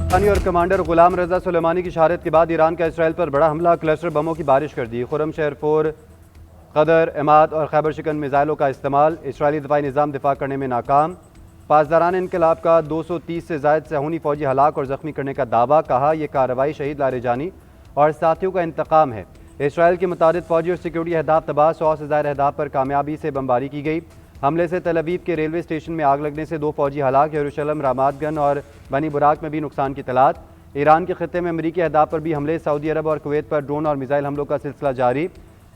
पाकिस्तानी और कमांडर गुलाम रजा सुलेमानी की शहादत के बाद ईरान का इसराइल पर बड़ा हमला, क्लस्टर बमों की बारिश कर दी। खुरम शहर 4, कदर, इमाद और खैबर शिकन मिसाइलों का इस्तेमाल, इसराइली दफाई निज़ाम दिफा करने में नाकाम। पासदारान इनकलाब का 230 से ज़ायद सहूनी फौजी हलाक और ज़ख्मी करने का दावा, कहा यह कार्रवाई शहीद लारेजानी और साथियों का इंतकाम है। इसराइल के मुताबिक फौजी और सिक्योरिटी अहदाफ तबाह, 100 से ज़ायद अहदाफ पर कामयाबी से बमबारी की गई। हमले से तल अवीव के रेलवे स्टेशन में आग लगने से 2 फौजी हलाक, यरूशलेम, रामातगन और बनी बुराक में भी नुकसान की तलात। ईरान के खत्ते में अमरीकी अहदाफ पर भी हमले, सऊदी अरब और कुवैत पर ड्रोन और मिसाइल हमलों का सिलसिला जारी।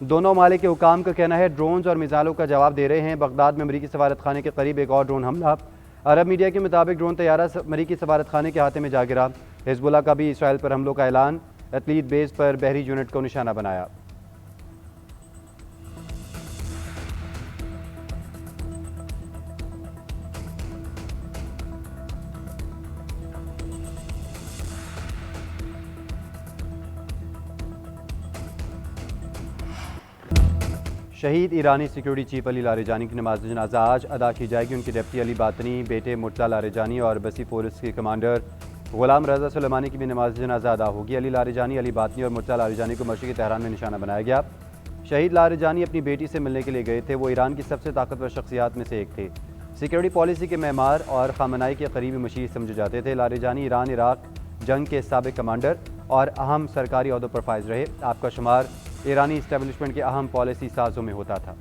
दोनों मालिक के हुकाम का कहना है ड्रोन्स और मिसाइलों का जवाब दे रहे हैं। बगदाद में अमरीकी सफारत खाने के करीब एक और ड्रोन हमला। अरब मीडिया के मुताबिक ड्रोन तैयारा अमरीकी सफारत खाने के हाथे में जा गिरा। हिजबुल्लाह का भी इसराइल पर हमलों का ऐलान, एथलीट बेस पर बहरी यूनिट को निशाना बनाया। शहीद ईरानी सिक्योरिटी चीफ अली लारेजानी की नमाज जनाजा आज अदा की जाएगी। उनकी डिप्टी अली बातनी, बेटे मुर्तज़ा लारेजानी और बसी फोर्स के कमांडर गुलाम रजा सुलेमानी की भी नमाज जनाजा अदा होगी। अली लारेजानी, अली बातनी और मुर्तज़ा लारेजानी को मशरिक़ी तेहरान में निशाना बनाया गया। शहीद लारेजानी अपनी बेटी से मिलने के लिए गए थे। वो ईरान की सबसे ताकतवर शख्सियात में से एक थे। सिक्योरिटी पॉलिसी के मेमार और खामनाई के करीबी मशीर समझे जाते थे। लारेजानी ईरान इराक जंग के साबिक कमांडर और अहम सरकारी अहदों पर फाइज रहे। आपका शुमार ईरानी इस्टेब्लिशमेंट के अहम पॉलिसी साजों में होता था।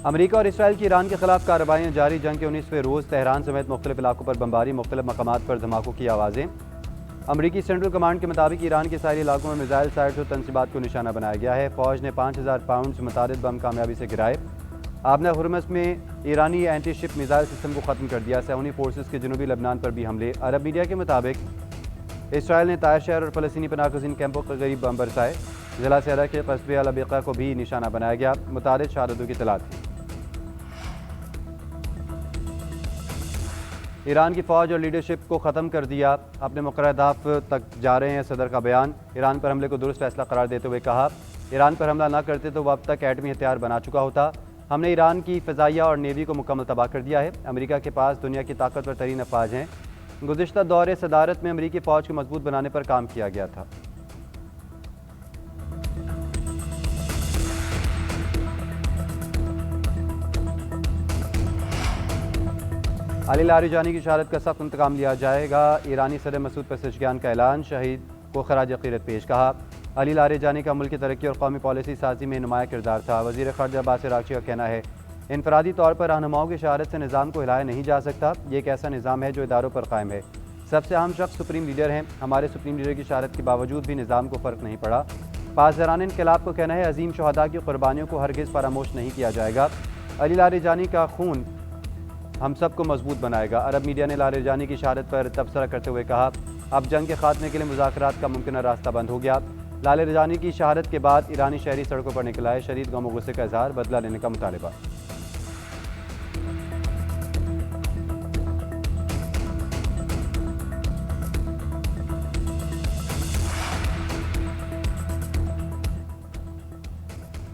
अमेरिका और इसराइल की ईरान के खिलाफ कार्रवाइयाँ जारी। जंग के 19वें रोज़ तेहरान समेत मुख्तलिफ इलाकों पर बमबारी, मुख्तलिफ मकामात पर धमाकों की आवाज़ें। अमरीकी सेंट्रल कमांड के मुताबिक ईरान के साहिली इलाकों में मिसाइल साइट्स और तनसीबात को निशाना बनाया गया है। फौज ने 5000 पाउंड से मुतादिद बम कामयाबी से गिराए। आबना हुरमस में ईरानी एंटी शिप मिसाइल सिस्टम को ख़त्म कर दिया। सहूनी फोर्सेस के जनूबी लबनान पर भी हमले। अरब मीडिया के मुताबिक इसराइल ने तायर शहर और फ़लस्तीनी पनाहगज़ीन कैंपों के करीब बम बरसाए। ज़िला सहरा के कस्बे अल-अबीक़ा को भी निशाना बनाया गया। मुतादिद शहादतों की तलाश थी। ईरान की फ़ौज और लीडरशिप को ख़त्म कर दिया, अपने मुक़र्रर अहदाफ तक जा रहे हैं, सदर का बयान। ईरान पर हमले को दुरुस्त फैसला करार देते हुए कहा, ईरान पर हमला न करते तो वह अब तक एटमी हथियार बना चुका होता। हमने ईरान की फ़िज़ाइया और नेवी को मुकम्मल तबाह कर दिया है। अमेरिका के पास दुनिया की ताकतवर तरीन अफ़वाज हैं। गुज़िश्ता दौरे सदारत में अमेरिकी फ़ौज को मजबूत बनाने पर काम किया गया था। अली लारेजानी की शहादत का सख्त इंतकाम लिया जाएगा। ईरानी सदर मसूद पेज़ेश्कियान का ऐलान, शहीद को खराज अक़ीदत पेश। कहा, अली लारेजानी का मुल्क की तरक्की और कौमी पॉलिसी साजी में नुमाया किरदार था। वज़ीर ख़ारजा अब्बास अराग़ची का कहना है, इनफरादी तौर पर रहनुमाओं की शहादत से निज़ाम को हिलाया नहीं जा सकता। ये एक ऐसा निज़ाम है जो इदारों पर कायम है। सबसे अहम शख्स सुप्रीम लीडर हैं। हमारे सुप्रीम लीडर की शहादत के बावजूद भी निज़ाम को फ़र्क नहीं पड़ा। पासदारान इनकलाब को कहना है, अजीम शहदा की कुर्बानियों को हरगिज़ फरामोश नहीं किया जाएगा। अली लारेजानी का खून हम सबको मजबूत बनाएगा। अरब मीडिया ने लारेजानी की शहादत पर तबसरा करते हुए कहा, अब जंग के खात्मे के लिए मुज़ाकरात का मुमकिन रास्ता बंद हो गया। लारेजानी की शहादत के बाद ईरानी शहरी सड़कों पर निकल आए। शदीद गम और गुस्से का इज़हार, बदला लेने का मुतालबा।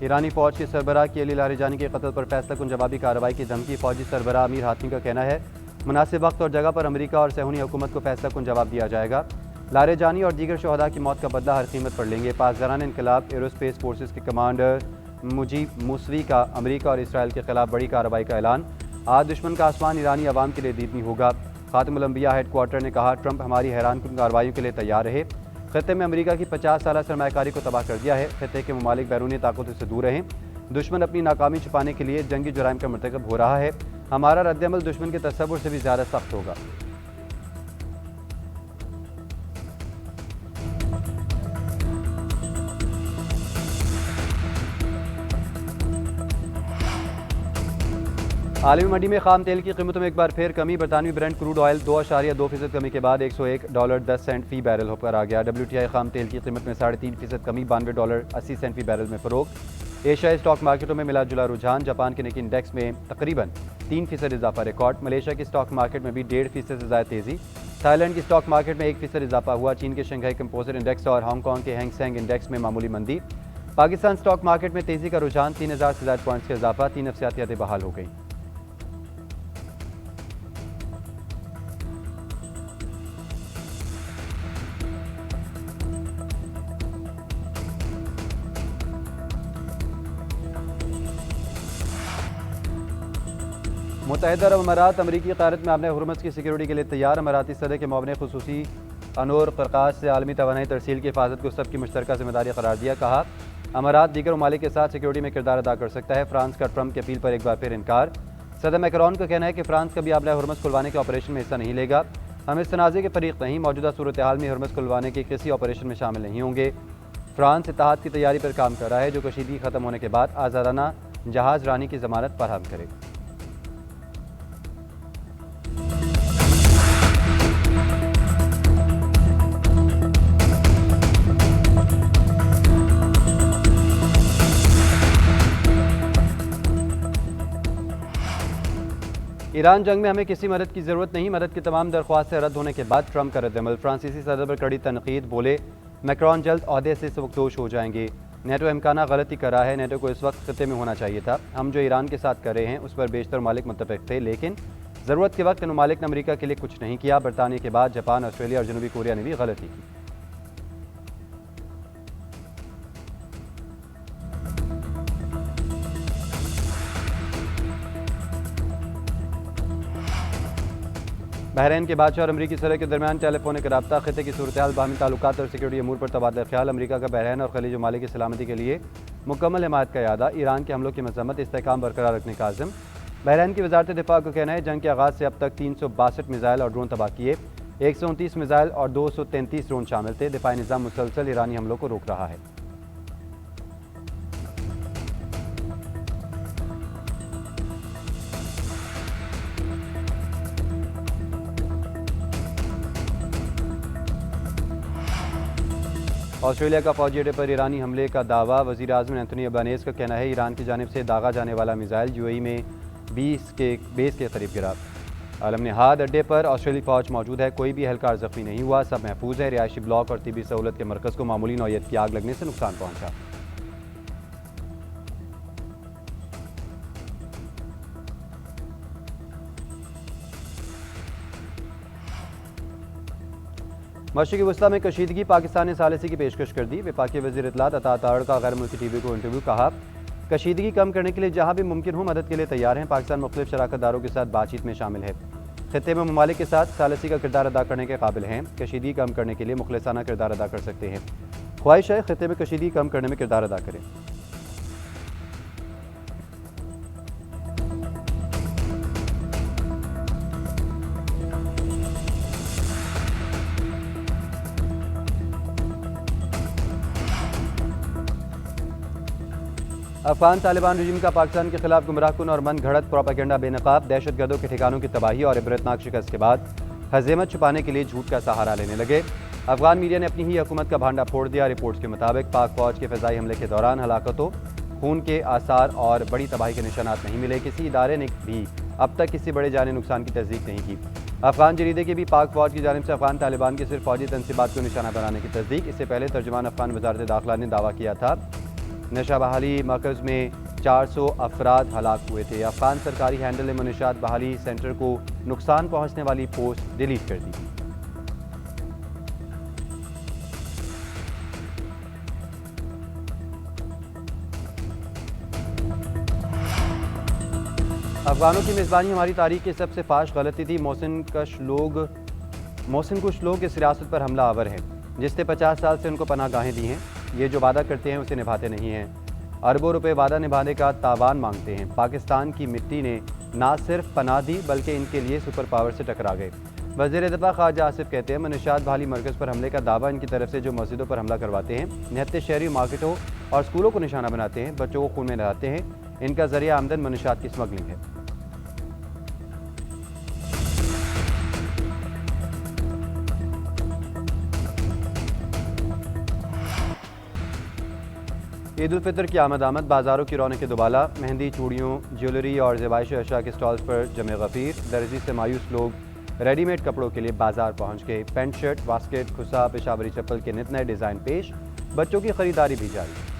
ईरानी फ़ौज के सरबराह की अली लारेजानी के कत्ल पर फैसला कुन जवाबी कार्रवाई की धमकी। फ़ौजी सरबराह अमीर हातिमी का कहना है, मुनासिब वक्त और जगह पर अमेरिका और सहूनी हुकूमत को फैसला कुन जवाब दिया जाएगा। लारेजानी और दीगर शहदा की मौत का बदला हर कीमत पर लेंगे। पासदारान इनकलाब एरोस्पेस फोर्सेस के कमांडर मुजीब मूसवी का अमेरिका और इसराइल के खिलाफ बड़ी कार्रवाई का ऐलान। आज दुश्मन का आसमान ईरानी अवाम के लिए दीदनी होगा। खातिमुल अंबिया हेड क्वार्टर ने कहा, ट्रंप हमारी हैरानकुन कार्रवाइयों के लिए तैयार रहे। खत्ते में अमेरिका की 50 साला सरमायाकारी को तबाह कर दिया है। खत्ते के ममालिक बैरूनी ताकतों से दूर रहें। दुश्मन अपनी नाकामी छुपाने के लिए जंगी जुराइम का मर्तकब हो रहा है। हमारा रद्दअमल दुश्मन के तसव्वुर से भी ज़्यादा सख्त होगा। आलमी मंडी में खाम तेल की कीमतों में एक बार फिर कमी। बरतानवी ब्रेंट क्रूड ऑयल 2.2% कमी के बाद $101.10 फ़ी बैरल होकर आ गया। WTI खाम तेल की कीमत में 3.5% कमी, $92.80 फ़ी बैरल में फ़रोख्त। एशियाई स्टॉक मार्केटों में मिला जुला रुझान। जापान के निकी इंडेक्स में तकरीबन 3% इजाफा रिकॉर्ड। मलेशिया की स्टॉक मार्केट में भी 1.5% से ज़्यादा तेज़ी। थाईलैंड की स्टॉक मार्केट में 1% इजाफा हुआ। चीन के शंघाई कंपोजिट इंडेक्स और हांगकांग के हैंग सेंग इंडेक्स में मामूली मंदी। पाकिस्तान स्टॉक मार्केट में तेजी का रुझान, 3000 से ज्यादा पॉइंट्स का इजाफा, 3 नफ्सियातियातें बहाल हो गई। मुत्तहिदा अरब अमारात अमरीकी क़यादत में आपने हुर्मुज़ की सिक्योरिटी के लिए तैयार। अमाराती सदर के मुआविन खुसूसी अनूर क़रक़ाश से आलमी तवानाई तरसील की हिफाजत को सबकी मुश्तरका जिम्मेदारी करार दिया। कहा, अमारात दीगर ममालिक के साथ सिक्योरिटी में किरदार अदा कर सकता है। फ्रांस का ट्रंप की अपील पर एक बार फिर इनकार। सदर मैक्रोन का कहना है कि फ्रांस कभी आपने हुर्मुज़ खुलवाने के ऑपरेशन में हिस्सा नहीं लेगा। हम इस तनाज़े के फरीक नहीं, मौजूदा सूरत हाल में हुर्मुज़ खुलवाने के किसी ऑपरेशन में शामिल नहीं होंगे। फ्रांस इत्तेहाद की तैयारी पर काम कर रहा है जो कशीदगी खत्म होने के बाद आज़ादाना जहाज़ रानी की जमानत फराहम करे। ईरान जंग में हमें किसी मदद की ज़रूरत नहीं, मदद की तमाम दरख्वास्तें रद्द होने के बाद ट्रंप का रद्दअमल। फ्रांसीसी सदर पर कड़ी तनकीद, बोले मैक्रोन जल्द ओहदे से सबकदोश हो जाएंगे। नेटो इम्काना गलती कर रहा है, नेटो को इस वक्त खत्ते में होना चाहिए था। हम जो ईरान के साथ कर रहे हैं उस पर बेशतर मालिक मुत्तफिक थे, लेकिन ज़रूरत के वक्त इन मालिक ने अमरीका के लिए कुछ नहीं किया। बरतानिया के बाद जापान, ऑस्ट्रेलिया और जनूबी कोरिया ने भी गलती की। बहरीन के बादशाह और अमरीकी सदर के दरमियान टेलीफोनिक रब्ता, खिते की सूरत-ए-हाल, बाहमी ताल्लुकात और सिक्योरिटी अमूर पर तबादला ख्याल। अमरीका का बहरीन और खलीज ममालिक की सलामती के लिए मुकम्मल हिमायत का इरादा। ईरान के हमलों की मजम्मत, इस्तेहकाम बरकरार रखने का आज़म। बहरीन की वजारत दिफा का कहना है जंग के आगाज़ से अब तक 362 मिसाइल और ड्रोन तबाह किए। 129 मिसाइल और 233 ड्रोन शामिल थे। दिफाई निज़ाम मुसलसल ईरानी हमलों को रोक रहा है। ऑस्ट्रेलिया का फौजी अड्डे पर ईरानी हमले का दावा। वज़ीर आज़म एंथनी अल्बानीज़ का कहना है ईरान की जानिब से दागा जाने वाला मिसाइल यूएई में बेस के करीब गिरा। आलम निहाद अड्डे पर ऑस्ट्रेलियाई फ़ौज मौजूद है, कोई भी एहलकार ज़ख्मी नहीं हुआ, सब महफूज है। रिहायशी ब्लॉक और तिबी सहूलत के मरकज़ को मामूली नौयत की आग लगने से नुकसान पहुँचा। मशरिक़ी वस्ता में कशीदगी, पाकिस्तान ने सालिसी की पेशकश कर दी। वफाकी वज़ीर इत्तलात अता तारड़ का गैर मुल्की टीवी को इंटरव्यू। कहा, कशीदगी कम करने के लिए जहाँ भी मुमकिन हो मदद के लिए तैयार हैं। पाकिस्तान मुख्तलिफ शराकतदारों के साथ बातचीत में शामिल है। खित्ते में ममालिक के साथ सालिसी का किरदार अदा करने के काबिल हैं। कशीदगी कम करने के लिए मुखलिसाना किरदार अदा कर सकते हैं। ख्वाहिश है खित्ते में कशीदगी कम करने में किरदार अदा करें। अफगान तालिबान रजीम का पाकिस्तान के खिलाफ गुमराहकुन और मन घड़त प्रोपेगेंडा बेनकाब। दहशत गर्दों के ठिकानों की तबाही और इबरतनाक शिकस्त के बाद हज़ीमत छुपाने के लिए झूठ का सहारा लेने लगे। अफगान मीडिया ने अपनी ही हुकूमत का भांडा फोड़ दिया। रिपोर्ट्स के मुताबिक पाक फौज के फ़िज़ाई हमले के दौरान हलाकतों, खून के आसार और बड़ी तबाही के निशानात नहीं मिले। किसी इदारे ने भी अब तक किसी बड़े जानी नुकसान की तस्दीक नहीं की। अफगान जरीदे की भी पाक फौज की जानिब से अफगान तालिबान की सिर्फ फौजी तनसीबात को निशाना बनाने की तस्दीक। इससे पहले तर्जुमान अफगान वज़ारत दाखिला ने दावा किया था नशा बहाली मरकज़ में 400 अफराद हलाक हुए थे। अफगान सरकारी हैंडल ने मुनशात बहाली सेंटर को नुकसान पहुँचने वाली पोस्ट डिलीट कर दी। अफगानों की मेज़बानी हमारी तारीख की सबसे फाश गलती थी। मोहसिन कुछ लोग इस रियासत पर हमला आवर हैं जिसने 50 साल से उनको पनाहगाहें दी हैं। ये जो वादा करते हैं उसे निभाते नहीं हैं। अरबों रुपए वादा निभाने का तावान मांगते हैं। पाकिस्तान की मिट्टी ने ना सिर्फ पनाह दी बल्कि इनके लिए सुपर पावर से टकरा गए। वज़ीर दिफा ख्वाजा आसिफ कहते हैं मनशात बहाली मरकज़ पर हमले का दावा इनकी तरफ से जो मस्जिदों पर हमला करवाते हैं, निहत्ते शहरी मार्केटों और स्कूलों को निशाना बनाते हैं, बच्चों को खून में नहाते हैं, इनका ज़रिया आमदन मनशात की स्मगलिंग है। ईद उल फितर की आमद बाज़ारों की रौनक दुबाला। मेहंदी, चूड़ियों, ज्वेलरी और ज़ेबाइश अशा के स्टॉल्स पर जमे गफ़ीर। दर्जी से मायूस लोग रेडीमेड कपड़ों के लिए बाजार पहुंच गए। पैंट शर्ट, वास्केट, खुसा, पेशावरी चप्पल के नित नए डिज़ाइन पेश। बच्चों की खरीदारी भी जारी।